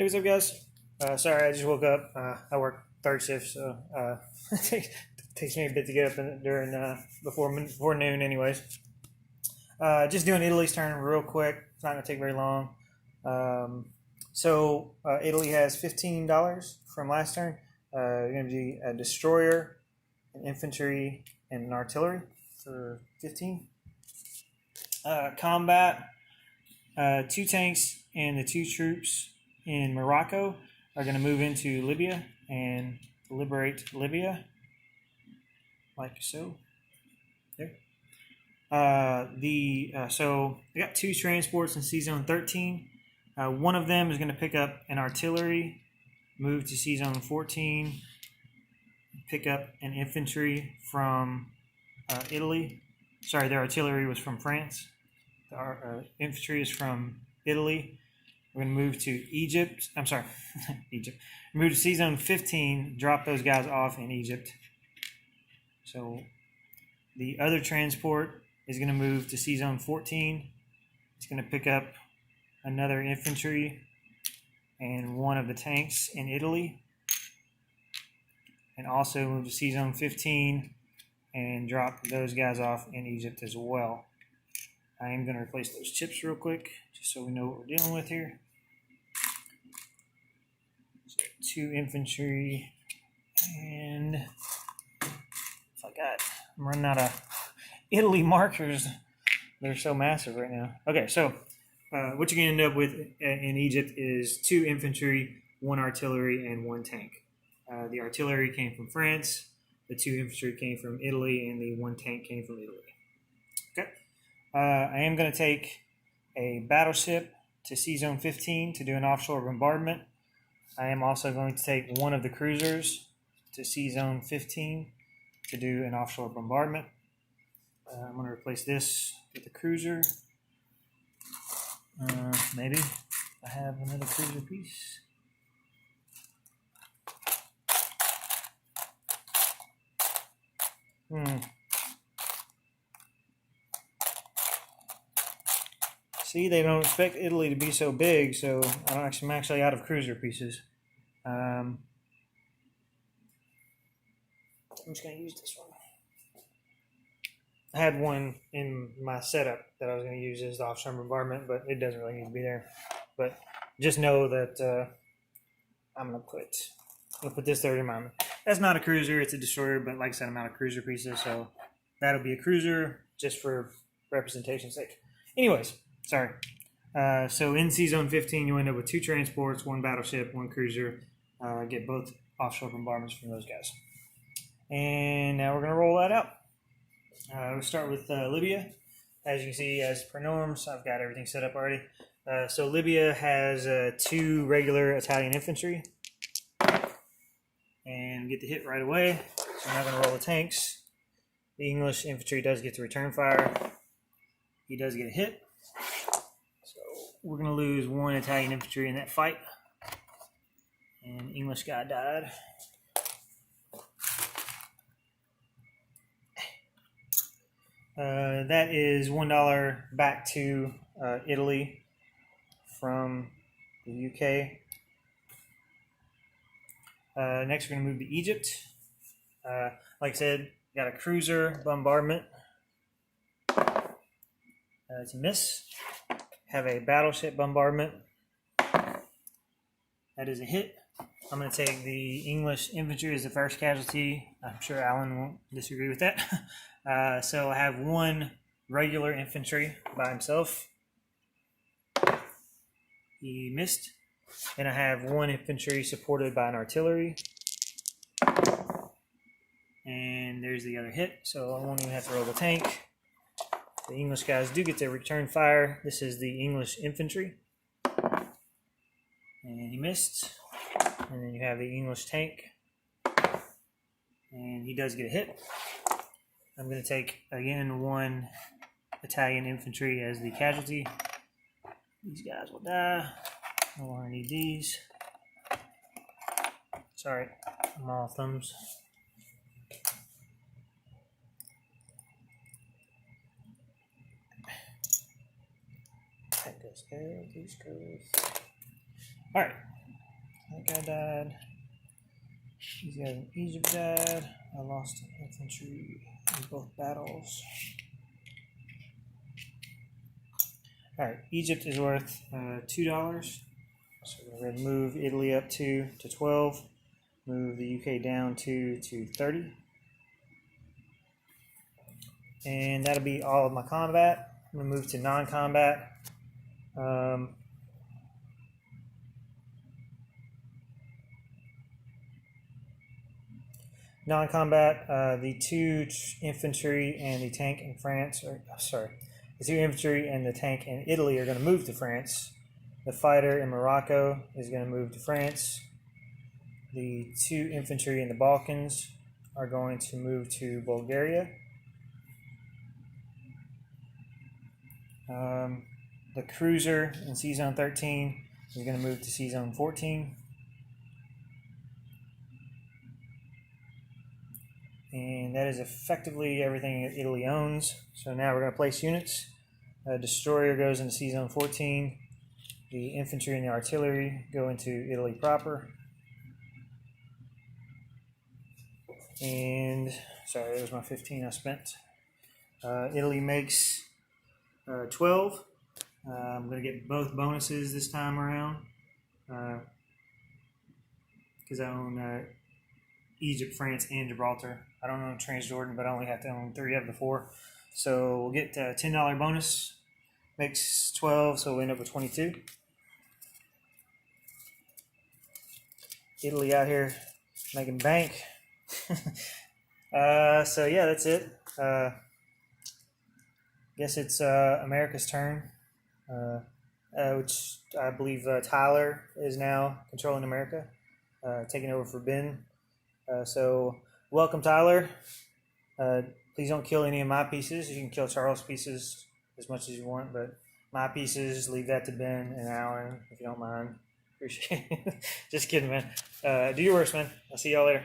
Hey, what's up, guys? Sorry, I just woke up. I work third shift, so takes me a bit to get up during before noon, anyways. Just doing Italy's turn real quick. It's not gonna take very long. Italy has $15 from last turn. Going to be a destroyer, an infantry, and an artillery for 15. Combat. Two tanks and the two troops in Morocco are going to move into Libya and liberate Libya, like so. There. So we got two transports in Sea Zone 13. One of them is going to pick up an artillery, move to Sea Zone 14, pick up an infantry from Italy. Sorry, their artillery was from France. Our infantry is from Italy. We're going to move to Egypt. I'm sorry, Egypt. Move to Sea Zone 15, drop those guys off in Egypt. So the other transport is going to move to Sea Zone 14. It's going to pick up another infantry and one of the tanks in Italy. And also move to Sea Zone 15 and drop those guys off in Egypt as well. I am going to replace those chips real quick, just so we know what we're dealing with here. So 2 infantry, and I'm running out of Italy markers. They're so massive right now. Okay, so what you're going to end up with in Egypt is 2 infantry, 1 artillery, and 1 tank. The artillery came from France, the 2 infantry came from Italy, and the 1 tank came from Italy. Okay. I am going to take a battleship to Sea Zone 15 to do an offshore bombardment. I am also going to take one of the cruisers to Sea Zone 15 to do an offshore bombardment. I'm going to replace this with a cruiser. Maybe I have another cruiser piece. See, they don't expect Italy to be so big, so I'm actually out of cruiser pieces. I'm just going to use this one. I had one in my setup that I was going to use as the offshore bombardment, but it doesn't really need to be there. But just know that I'm going to put this there in my mind. That's not a cruiser, it's a destroyer, but like I said, I'm out of cruiser pieces, so that'll be a cruiser just for representation's sake. Anyways. Sorry. So in Sea Zone 15, you end up with 2 transports, 1 battleship, 1 cruiser. Get both offshore bombardments from those guys. And now we're going to roll that out. We'll start with Libya. As you can see, as per norms, I've got everything set up already. So Libya has 2 regular Italian infantry. And get the hit right away. So I'm not going to roll the tanks. The English infantry does get to return fire. He does get a hit. We're going to lose 1 Italian infantry in that fight. And the English guy died. That is $1 back to Italy from the UK. Next, we're going to move to Egypt. Like I said, got a cruiser bombardment. It's a miss. Have a battleship bombardment. That is a hit. I'm going to take the English infantry as the first casualty. I'm sure Alan won't disagree with that. So I have 1 regular infantry by himself. He missed. And I have 1 infantry supported by an artillery. And there's the other hit, so I won't even have to roll the tank. The English guys do get to return fire. This is the English infantry. And he missed. And then you have the English tank. And he does get a hit. I'm going to take, again, 1 Italian infantry as the casualty. These guys will die. No longer need these. Sorry, I'm all thumbs. That goes there, these goes. Alright, That guy died. These guys in Egypt died. I lost an infantry in both battles. Alright, Egypt is worth $2. So we're going to move Italy up 2 to 12. Move the UK down 2 to 30. And that'll be all of my combat. I'm going to move to non-combat. Non-combat, the 2 infantry and the tank in France, the 2 infantry and the tank in Italy are going to move to France. The fighter in Morocco is going to move to France. The 2 infantry in the Balkans are going to move to Bulgaria. The cruiser in C-Zone 13 is going to move to C-Zone 14. And that is effectively everything that Italy owns. So now we're going to place units. Destroyer goes into C-Zone 14. The infantry and the artillery go into Italy proper. And, sorry, that was my 15 I spent. Italy makes 12. I'm going to get both bonuses this time around. Because I own Egypt, France, and Gibraltar. I don't own Transjordan, but I only have to own 3 of the 4. So we'll get a $10 bonus. Makes 12, so we'll end up with 22. Italy out here making bank. So yeah, that's it. Guess it's America's turn, which I believe Tyler is now controlling America, taking over for Ben. So welcome, Tyler. Please don't kill any of my pieces. You can kill Charles' pieces as much as you want, but my pieces, leave that to Ben and Alan, if you don't mind. Appreciate it. Just kidding, man. Do your worst, man. I'll see y'all later.